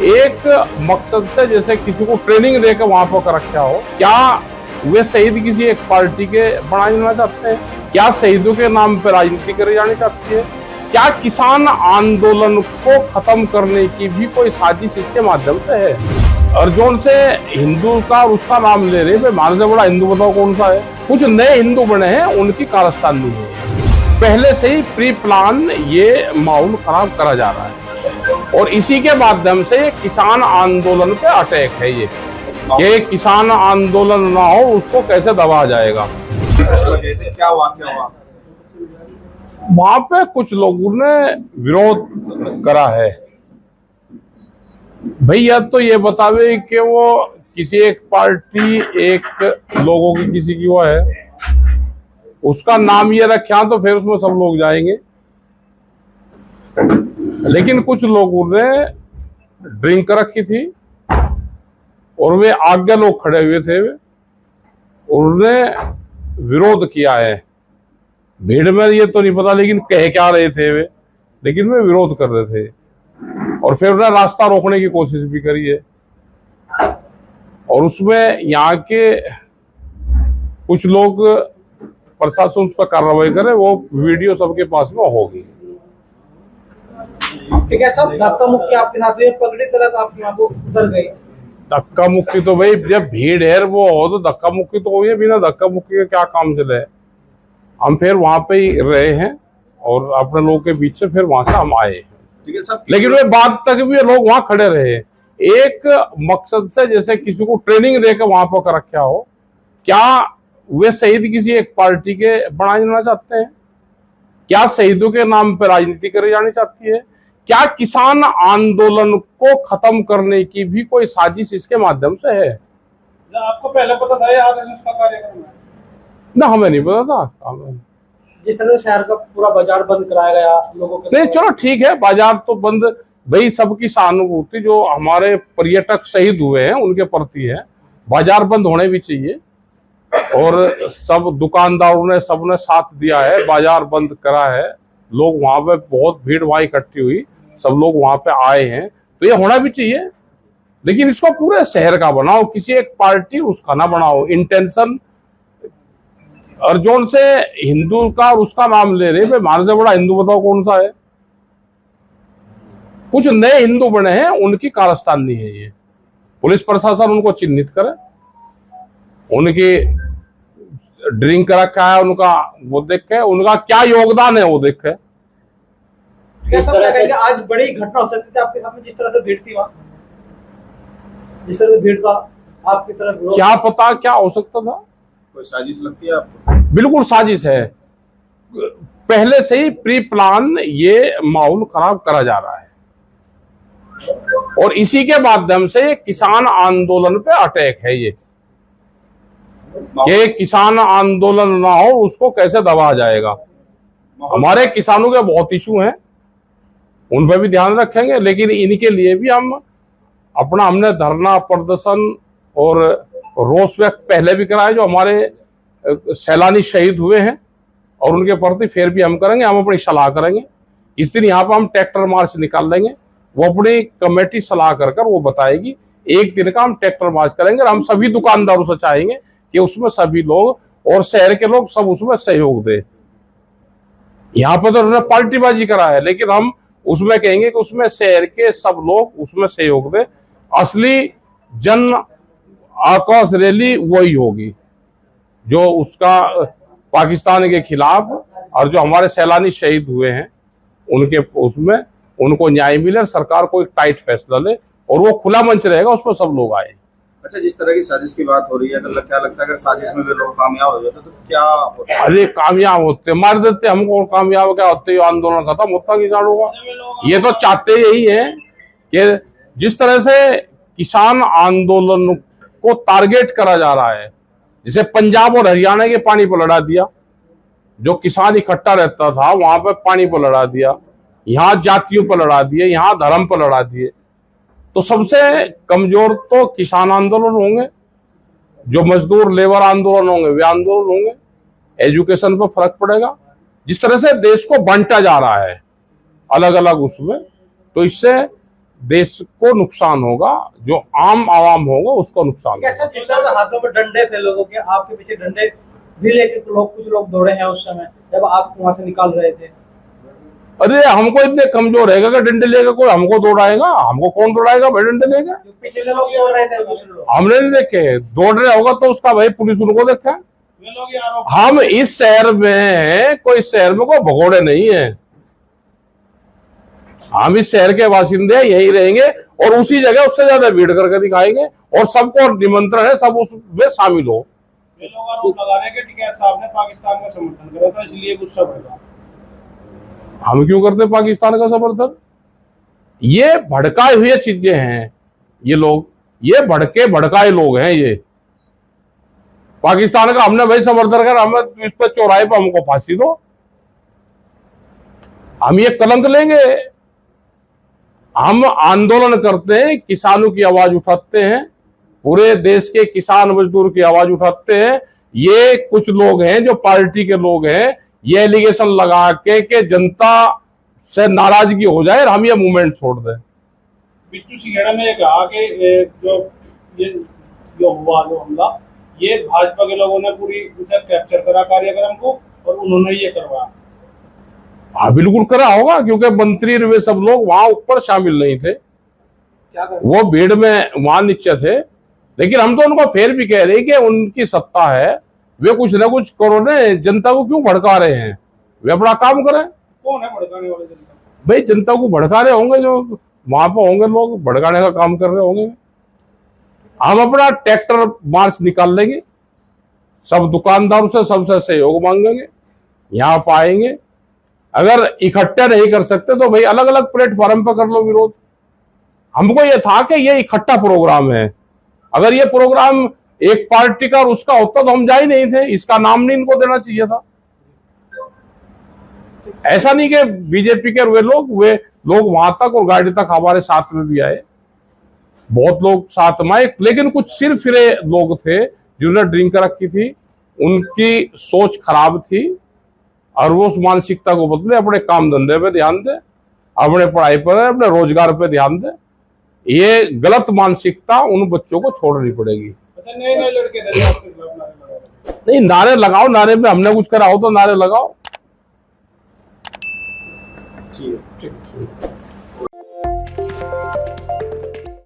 एक मकसद से, जैसे किसी को ट्रेनिंग देकर वहां पर रखा हो। क्या वे शहीद किसी एक पार्टी के बनाए जाना चाहते हैं? क्या शहीदों के नाम पर राजनीति करी जानी चाहती है? क्या किसान आंदोलन को खत्म करने की भी कोई साजिश इसके माध्यम से है? अर्जुन से हिंदू का और उसका नाम ले रहे, मानव से बड़ा हिंदू बताओ कौन सा है? कुछ नए हिंदू बने हैं, उनकी कारस्तानी है। पहले से ही प्री प्लान ये माहौल खराब करा जा रहा है और इसी के माध्यम से किसान आंदोलन पे अटैक है ये किसान आंदोलन ना हो उसको कैसे दबाया जाएगा। क्या वाकया हुआ? वहां पे कुछ लोगों ने विरोध करा है। भैया तो ये बतावे कि वो किसी एक पार्टी, एक लोगों की किसी की वो है, उसका नाम ये रखा तो फिर उसमें सब लोग जाएंगे। लेकिन कुछ लोगों ने ड्रिंक रखी थी और वे आगे लोग खड़े हुए थे, उन्होंने विरोध किया है। भीड़ में ये तो नहीं पता लेकिन कह क्या रहे थे वे, लेकिन वे विरोध कर रहे थे और फिर उन्हें रास्ता रोकने की कोशिश भी करी है। और उसमें यहाँ के कुछ लोग, प्रशासन उस पर कार्रवाई करे, वो वीडियो सबके पास में होगी। ठीक है, सब धक्का मुक्की आपके साथ में पगड़ी तलक आपके वहां को उतर गई। धक्का मुक्की तो भाई जब भीड़ है वो हो तो धक्का मुक्की तो हुई है, बिना धक्का मुक्की के क्या काम चले। हम फिर वहां पे ही रहे हैं और अपने लोगों के बीच से फिर वहां से हम आए हैं। ठीक है, सब लेकिन वे बाद तक भी लोग वहां खड़े रहे एक मकसद से, जैसे किसी को ट्रेनिंग देकर वहां पर रखा हो। क्या वे शहीद किसी एक पार्टी के बनाए जाना चाहते हैं? क्या शहीदों के नाम पर राजनीति करी जानी चाहती है? क्या किसान आंदोलन को खत्म करने की भी कोई साजिश इसके माध्यम से है? आपको पहले पता था ये आरएसएस का कार्यक्रम है? ना, हमें नहीं पता था। जिस तरह से शहर का पूरा बाजार बंद कराया गया लोगों के, नहीं चलो ठीक है, बाजार तो बंद, भाई सबकी सहानुभूति जो हमारे पर्यटक शहीद हुए हैं उनके प्रति है। बाजार बंद होने भी चाहिए और सब दुकानदारों ने सबने साथ दिया है, बाजार बंद करा है। लोग वहां पे बहुत भीड़ वहां इकट्ठी हुई, सब लोग वहां पे आए हैं, तो ये होना भी चाहिए। लेकिन इसको पूरे शहर का बनाओ, किसी एक पार्टी उसका ना बनाओ। इंटेंशन अर्जुन से हिंदू का और उसका नाम ले रहे, मानव से बड़ा हिंदू बताओ कौन सा है? कुछ नए हिंदू बने हैं, उनकी कारस्तानी है ये। पुलिस प्रशासन उनको चिन्हित करे, उनकी ड्रिंक रखा है, उनका वो देखे, उनका क्या योगदान है वो देखे। इस तरह से आज बड़ी घटना हो सकती थी आपके साथ में, जिस तरह से भीड़ थी वहां, जिस तरह से भीड़ का आपकी तरफ क्या पता क्या हो सकता था। कोई साजिश लगती है आपको? बिल्कुल साजिश है। पहले से ही प्री प्लान ये माहौल खराब करा जा रहा है और इसी के माध्यम से किसान आंदोलन पे अटैक है ये किसान आंदोलन ना हो उसको कैसे दबाया जाएगा। हमारे किसानों के बहुत इशू हैं, उन पर भी ध्यान रखेंगे, लेकिन इनके लिए भी हमने धरना प्रदर्शन और रोष व्यक्त पहले भी कराया। जो हमारे सैलानी शहीद हुए हैं और उनके प्रति फिर भी हम करेंगे, हम अपनी सलाह करेंगे। इस दिन यहाँ पर हम ट्रैक्टर मार्च निकाल लेंगे, वो अपनी कमेटी सलाह कर वो बताएगी। एक दिन का हम ट्रैक्टर मार्च करेंगे और हम सभी दुकानदारों से चाहेंगे कि उसमें सभी लोग और शहर के लोग सब उसमें सहयोग दे। यहाँ पर तो उन्होंने पार्टीबाजी करा है, लेकिन हम उसमें कहेंगे कि उसमें शहर के सब लोग उसमें सहयोग दे। असली जन आक्रोश रैली वही होगी जो उसका पाकिस्तान के खिलाफ और जो हमारे सैलानी शहीद हुए हैं उनके, उसमें उनको न्याय मिले, सरकार को एक टाइट फैसला ले और वो खुला मंच रहेगा, उसमें सब लोग आए। अच्छा, जिस तरह की साजिश की बात हो रही है, तो क्या लगता है अगर साजिश में भी लोग कामयाब हो जाते तो क्या होता? अरे कामयाब होते, मार देते हमको, और कामयाब क्या होते, आंदोलन खत्म होता किसानों का। ये तो चाहते यही है कि जिस तरह से किसान आंदोलन को टारगेट करा जा रहा है, जैसे पंजाब और हरियाणा के पानी पर लड़ा दिया, जो किसान इकट्ठा रहता था वहां पर पानी पर लड़ा दिया, यहाँ जातियों पर लड़ा दिए, यहाँ धर्म पर लड़ा दिए। तो सबसे कमजोर तो किसान आंदोलन होंगे, जो मजदूर लेबर आंदोलन होंगे वे आंदोलन होंगे। एजुकेशन पर फर्क पड़ेगा। जिस तरह से देश को बांटा जा रहा है अलग अलग उसमें, तो इससे देश को नुकसान होगा, जो आम आवाम होगा उसको नुकसान होगा। कैसे जिस तरह से हाथों में डंडे थे लोगों के, आपके पीछे डंडे भी लेके कुछ लोग दौड़े हैं उस समय जब आप वहां से निकाल रहे थे। अरे हमको इतने कमजोर रहेगा कि डंडे लेकर कोई हमको दौड़ाएगा? हमको कौन दौड़ाएगा भाई डंडे लेकर? पीछे से लोग दौड़ रहे थे, दूसरे लोग हमने नहीं देखे। दौड़ रहे होगा तो उसका भाई पुलिस उनको देखे। हम इस शहर में कोई भगोड़े नहीं है। हम इस शहर के बासिंदे यही रहेंगे और उसी जगह उससे ज्यादा भीड़ करके दिखाएंगे और सबको निमंत्रण है, सब उसमें शामिल हो। ये लोग आरोप लगा रहे हैं कि टिकैत साहब ने पाकिस्तान का समर्थन करा था, इसलिए गुस्सा बढ़ा। हम क्यों करते पाकिस्तान का समर्थन? ये भड़काए हुए चीजें हैं। ये लोग, ये भड़काए लोग हैं। ये पाकिस्तान का हमने भाई समर्थन कर, हमें इस पर चौराहे पर हमको फांसी दो, हम ये कलंक लेंगे? हम आंदोलन करते हैं, किसानों की आवाज उठाते हैं, पूरे देश के किसान मजदूर की आवाज उठाते हैं। ये कुछ लोग हैं जो पार्टी के लोग हैं, ये एलिगेशन लगा के जनता से नाराजगी हो जाए और हम ये मूवमेंट छोड़ दें। बिट्टू सिंघेड़ा ने कहा कि जो हुआ जो हमला, ये भाजपा के लोगों ने पूरी उसे कैप्चर करा कार्यक्रम को और उन्होंने ये करवाया। हाँ बिल्कुल करा होगा, क्योंकि मंत्री वे सब लोग वहां ऊपर शामिल नहीं थे, वो भीड़ में वहां नीचे थे। लेकिन हम तो उनको फिर भी कह रहे हैं कि उनकी सत्ता है, वे कुछ ना कुछ करो ना, जनता को क्यों भड़का रहे हैं? वे अपना काम करें। कौन है भड़काने वाले जनता? भाई जनता को भड़का रहे होंगे, जो वहां पर होंगे लोग भड़काने का काम कर रहे होंगे। हम अपना ट्रैक्टर मार्च निकाल लेंगे, सब दुकानदारों से सबसे सहयोग मांगेंगे, यहाँ पर आएंगे। अगर इकट्ठे नहीं कर सकते तो भाई अलग अलग प्लेटफॉर्म पर कर लो विरोध। हमको ये था कि ये इकट्ठा प्रोग्राम है, अगर ये प्रोग्राम एक पार्टी का और उसका होता तो हम जा ही नहीं थे, इसका नाम नहीं इनको देना चाहिए था। ऐसा नहीं कि बीजेपी के वे लोग वहां तक और गाड़ी तक हमारे साथ में भी आए, बहुत लोग साथ में आए, लेकिन कुछ सिर फिरे लोग थे जिन्होंने ड्रिंक रखी थी, उनकी सोच खराब थी और वो उस मानसिकता को बदले, अपने काम धंधे पे ध्यान दे, अपने पढ़ाई पर, अपने रोजगार पे ध्यान दे। ये गलत मानसिकता उन बच्चों को छोड़नी पड़ेगी। नए लड़के नहीं, नारे लगाओ, नारे में हमने कुछ करा हो तो नारे लगाओ। ठीक है।